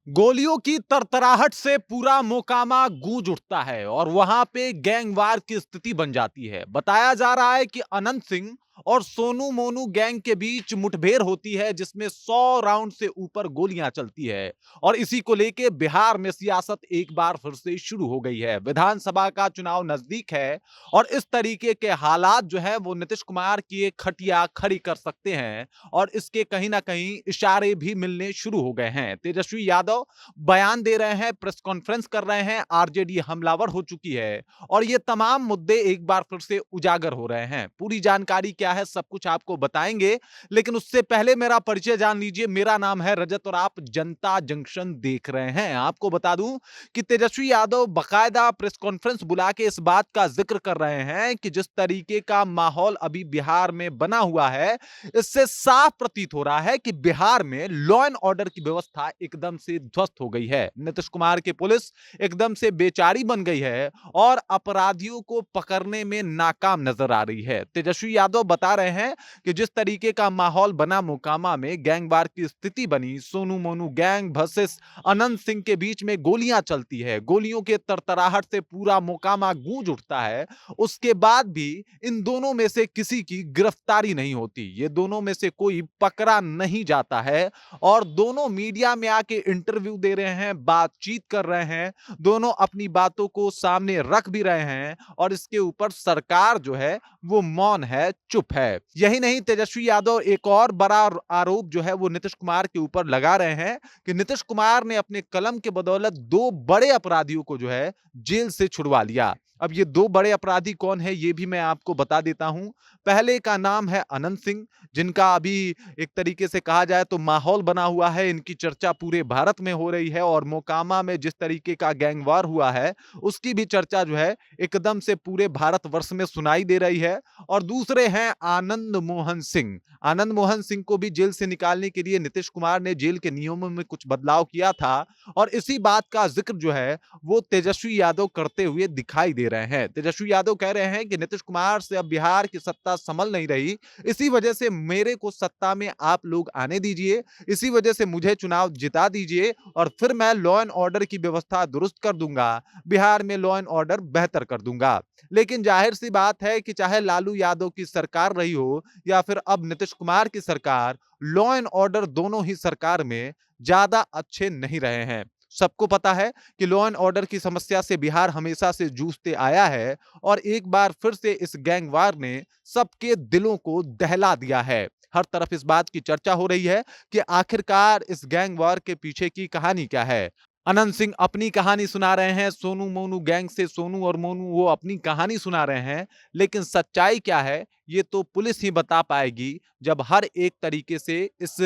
गोलियों की तरतराहट से पूरा मोकामा गूंज उठता है और वहां पे गैंगवार की स्थिति बन जाती है। बताया जा रहा है कि अनंत सिंह और सोनू मोनू गैंग के बीच मुठभेड़ होती है जिसमें 100 राउंड से ऊपर गोलियां चलती है। और इसी को लेके बिहार में सियासत एक बार फिर से शुरू हो गई है। विधानसभा का चुनाव नजदीक है और इस तरीके के हालात जो है वो नीतीश कुमार की एक खटिया खड़ी कर सकते हैं और इसके कहीं ना कहीं इशारे भी मिलने शुरू हो गए हैं। तेजस्वी यादव बयान दे रहे हैं, प्रेस कॉन्फ्रेंस कर रहे हैं, आरजेडी हमलावर हो चुकी है और ये तमाम मुद्दे एक बार फिर से उजागर हो रहे हैं। पूरी जानकारी क्या है सब कुछ आपको बताएंगे, लेकिन उससे पहले मेरा परिचय जान लीजिए। मेरा नाम है रजत और आप जनता जंक्शन देख रहे हैं। आपको बता दूं कि तेजस्वी यादव बकायदा प्रेस कॉन्फ्रेंस बुला के इस बात का जिक्र कर रहे हैं कि जिस तरीके का माहौल अभी बिहार में बना हुआ है, इससे साफ प्रतीत हो रहा है कि बिहार में लॉ एंड ऑर्डर की व्यवस्था एकदम से ध्वस्त हो गई है। नीतीश कुमार की पुलिस एकदम से बेचारी बन गई है और अपराधियों को पकड़ने में नाकाम नजर आ रही है। तेजस्वी यादव बता रहे हैं कि जिस तरीके का माहौल बना मोकामा में, गैंगवार की स्थिति बनी, सोनू मोनू गैंग वर्सेस अनंत सिंह के बीच में गोलियां चलती है, गोलियों के तरतराहट से पूरा मोकामा गूंज उठता है। उसके बाद भी इन दोनों में से किसी की गिरफ्तारी नहीं होती, ये दोनों में से कोई पकड़ा नहीं जाता है और दोनों मीडिया में आके इंटरव्यू दे रहे हैं, बातचीत कर रहे हैं, दोनों अपनी बातों को सामने रख भी रहे हैं और इसके ऊपर सरकार जो है वो मौन है, चुप है। यही नहीं, तेजस्वी यादव एक और बड़ा आरोप जो है वो नीतीश कुमार के ऊपर लगा रहे हैं कि नीतीश कुमार ने अपने कलम के बदौलत दो बड़े अपराधियों को जो है जेल से छुड़वा लिया। अब ये दो बड़े अपराधी कौन है ये भी मैं आपको बता देता हूं। पहले का नाम है अनंत सिंह, जिनका अभी एक तरीके से कहा जाए तो माहौल बना हुआ है, इनकी चर्चा पूरे भारत में हो रही है और मोकामा में जिस तरीके का गैंगवार हुआ है उसकी भी चर्चा जो है एकदम से पूरे भारतवर्ष में सुनाई दे रही है। और दूसरे हैं आनंद मोहन सिंह। आनंद मोहन सिंह को भी जेल से निकालने के लिए नीतीश कुमार ने जेल के नियमों में कुछ बदलाव किया था और इसी बात का जिक्र जो है वो तेजस्वी यादव करते हुए दिखाई दे रहे हैं। तेजस्वी यादव कह रहे हैं कि नीतीश कुमार से अब बिहार की सत्ता संभल नहीं रही, इसी वजह से मेरे को सत्ता में आप लोग आने दीजिए, इसी वजह से मुझे चुनाव जिता दीजिए और फिर मैं लॉ एंड ऑर्डर की व्यवस्था दुरुस्त कर दूंगा, बिहार में लॉ एंड ऑर्डर बेहतर कर दूंगा। लेकिन जाहिर सी बात है कि चाहे लालू यादव की सरकार रही हो या फिर अब नीतीश कुमार की सरकार, लॉ एंड ऑर्डर दोनों ही सरकार में ज्यादा अच्छे नहीं रहे हैं। सबको पता है कि लॉ एंड ऑर्डर की समस्या से बिहार हमेशा से जूझते आया है और एक बार फिर से इस गैंगवार ने सबके दिलों को दहला दिया है। हर तरफ इस बात की चर्चा हो रही है कि आखिरकार इस गैंगवार के पीछे की कहानी क्या है। अनंत सिंह अपनी कहानी सुना रहे हैं, सोनू मोनू गैंग से सोनू और मोनू वो अपनी कहानी सुना रहे हैं, लेकिन सच्चाई क्या है ये तो पुलिस ही बता पाएगी जब हर एक तरीके से इस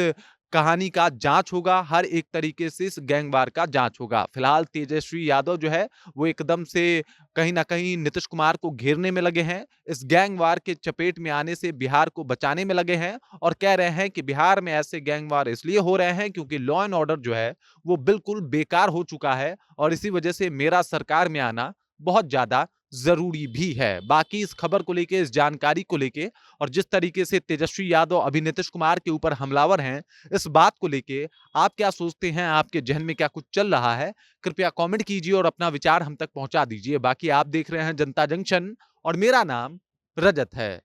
कहानी का जांच होगा, हर एक तरीके से इस गैंगवार का जांच होगा। फिलहाल तेजस्वी यादव जो है वो एकदम से कहीं ना कहीं नीतीश कुमार को घेरने में लगे हैं, इस गैंगवार के चपेट में आने से बिहार को बचाने में लगे हैं और कह रहे हैं कि बिहार में ऐसे गैंगवार इसलिए हो रहे हैं क्योंकि लॉ एंड ऑर्डर जो है वो बिल्कुल बेकार हो चुका है और इसी वजह से मेरा सरकार में आना बहुत ज्यादा जरूरी भी है। बाकी इस खबर को लेके, इस जानकारी को लेके और जिस तरीके से तेजस्वी यादव अभी नीतीश कुमार के ऊपर हमलावर हैं, इस बात को लेके आप क्या सोचते हैं? आपके जहन में क्या कुछ चल रहा है? कृपया कमेंट कीजिए और अपना विचार हम तक पहुंचा दीजिए। बाकी आप देख रहे हैं जनता जंक्शन और मेरा नाम रजत है।